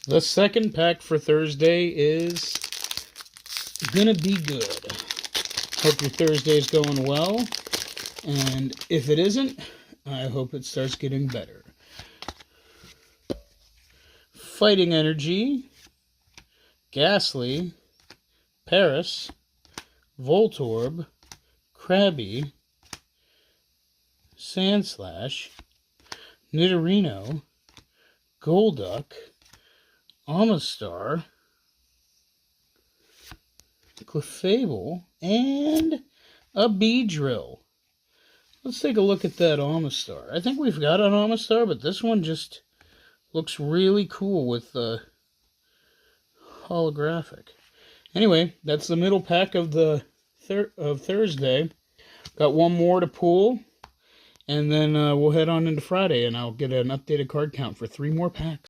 The second pack for Thursday is gonna be good. Hope your Thursday is going well. And if it isn't, I hope it starts getting better. Fighting Energy, Ghastly, Paris, Voltorb, Krabby, Sandslash, Nidorino, Golduck, Amistar, Clefable, and a Beedrill. Let's take a look at that Amistar. I think we've got an Amistar, but this one just looks really cool with the holographic. Anyway, that's the middle pack of the Thursday. Got one more to pull, and then we'll head on into Friday, and I'll get an updated card count for 3 more packs.